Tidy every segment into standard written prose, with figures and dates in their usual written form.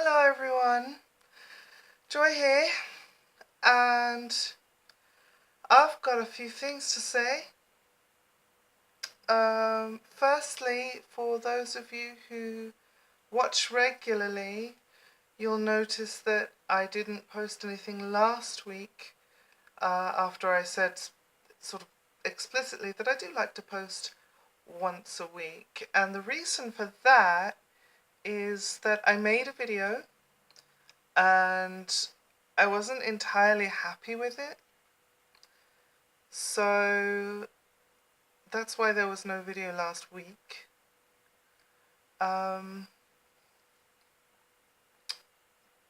Hello everyone, Joy here, and I've got a few things to say. Firstly, for those of you who watch regularly, you'll notice that I didn't post anything last week after I said sort of explicitly that I do like to post once a week, and the reason for that is that I made a video and I wasn't entirely happy with it, so that's why there was no video last week. But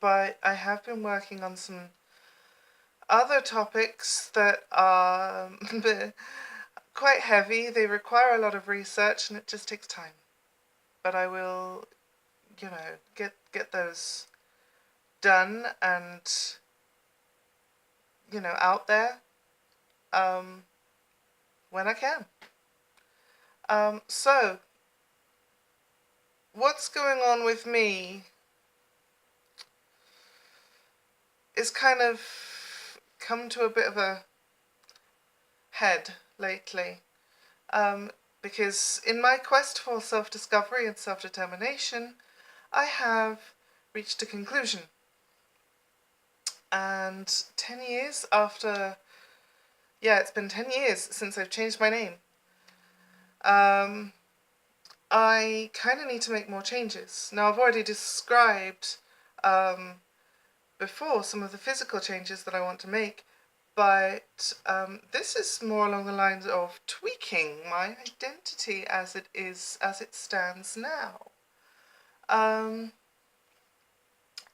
I have been working on some other topics that are quite heavy. They require a lot of research and it just takes time. But I will, get those done and, out there when I can. So, what's going on with me is kind of come to a bit of a head lately. Because in my quest for self-discovery and self-determination, I have reached a conclusion. And 10 years after, it's been 10 years since I've changed my name. I kind of need to make more changes. Now, I've already described before some of the physical changes that I want to make, but this is more along the lines of tweaking my identity as it stands now.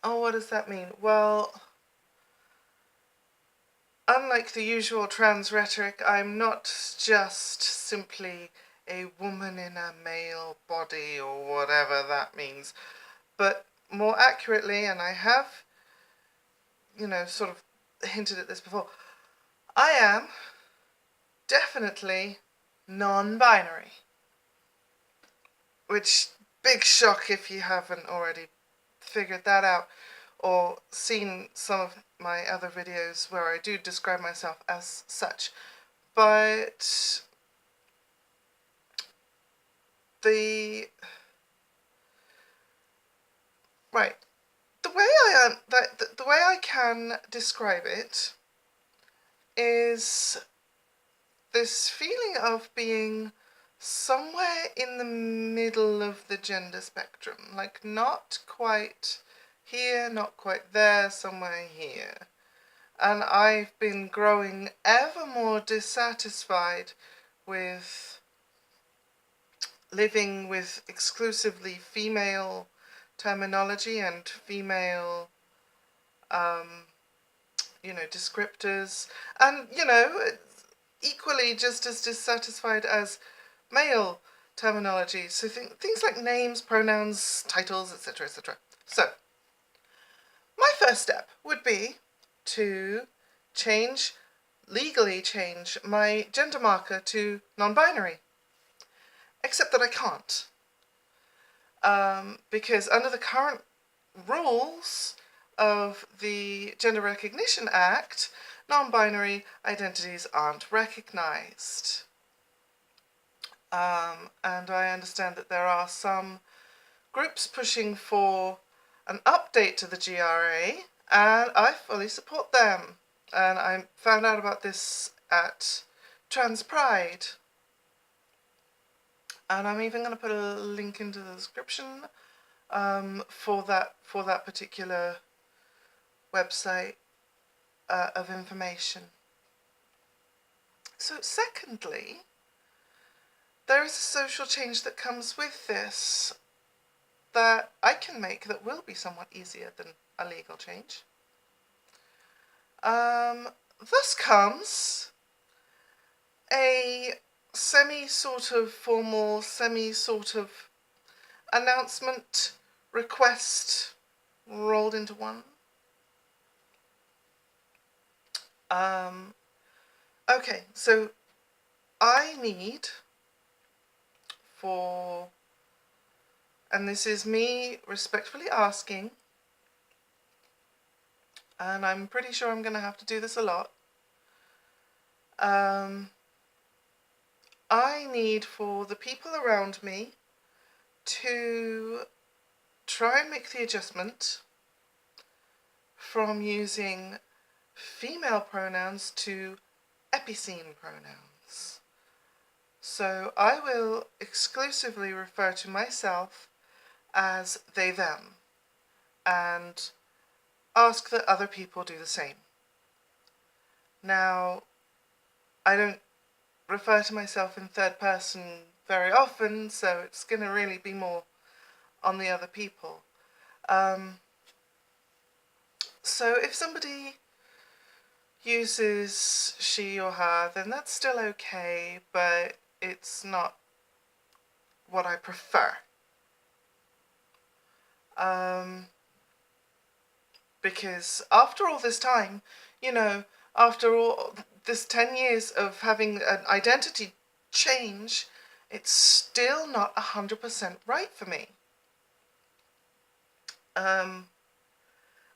What does that mean? Well, unlike the usual trans rhetoric, I'm not just simply a woman in a male body or whatever that means, but more accurately, and I have, sort of hinted at this before, I am definitely non-binary. Which, big shock if you haven't already figured that out or seen some of my other videos where I do describe myself as such. But the way I can describe it is this feeling of being somewhere in the middle of the gender spectrum, like not quite here, not quite there, somewhere here. And I've been growing ever more dissatisfied with living with exclusively female terminology and female descriptors, and equally just as dissatisfied as male terminology, so things like names, pronouns, titles, etc., etc. So my first step would be to legally change my gender marker to non-binary, except that I can't, because under the current rules of the Gender Recognition Act, non-binary identities aren't recognised. And I understand that there are some groups pushing for an update to the GRA, and I fully support them. And I found out about this at Trans Pride. And I'm even going to put a link into the description for that particular website of information. So secondly, there is a social change that comes with this that I can make that will be somewhat easier than a legal change. Thus comes a semi-sort of formal, semi-sort of announcement request rolled into one. Okay, so I need and this is me respectfully asking and I'm pretty sure I'm going to have to do this a lot. I need for the people around me to try and make the adjustment from using female pronouns to epicene pronouns. So I will exclusively refer to myself as they, them, and ask that other people do the same. Now, I don't refer to myself in third person very often, so it's going to really be more on the other people. So if somebody uses she or her, then that's still okay, but it's not what I prefer. Because after all this time, after all this 10 years of having an identity change, it's still not 100% right for me.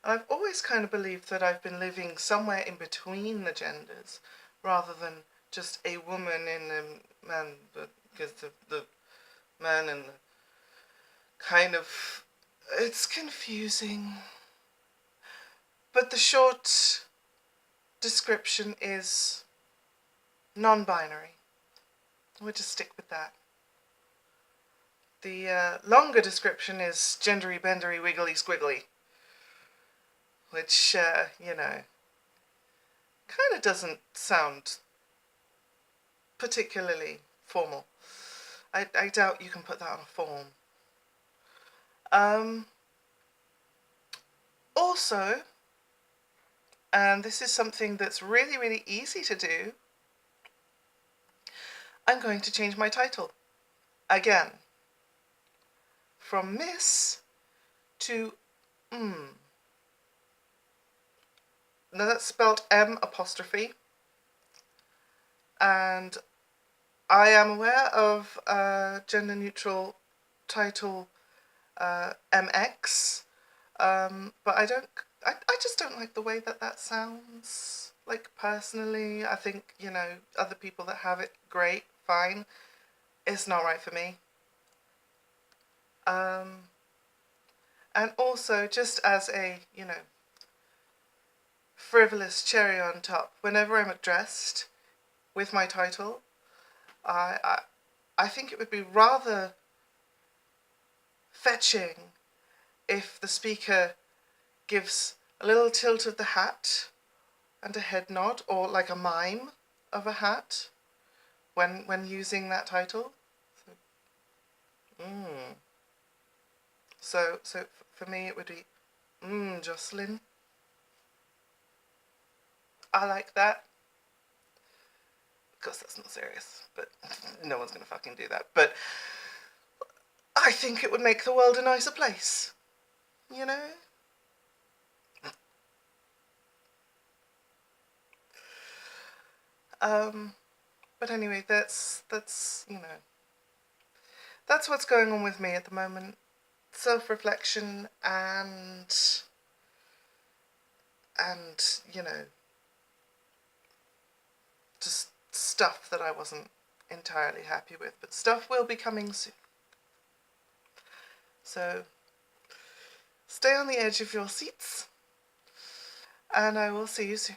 I've always kind of believed that I've been living somewhere in between the genders, rather than just a woman and a man, because the man and the kind of, it's confusing. But the short description is non-binary. We'll just stick with that. The longer description is gendery, bendery, wiggly, squiggly, which, kind of doesn't sound particularly formal. I doubt you can put that on a form. Also, and this is something that's really, really easy to do, I'm going to change my title again from Miss to Now that's spelled M apostrophe, and I am aware of gender neutral title MX, but I just don't like the way that sounds. Like, personally, I think, other people that have it, great, fine. It's not right for me. And also, just as a, frivolous cherry on top, whenever I'm addressed with my title, I think it would be rather fetching if the speaker gives a little tilt of the hat and a head nod, or like a mime of a hat when using that title. So for me it would be Jocelyn. I like that. Of course that's not serious, but no one's gonna fucking do that. But I think it would make the world a nicer place, But anyway, that's that's what's going on with me at the moment. Self-reflection and just stuff that I wasn't entirely happy with, but stuff will be coming soon. So stay on the edge of your seats, and I will see you soon.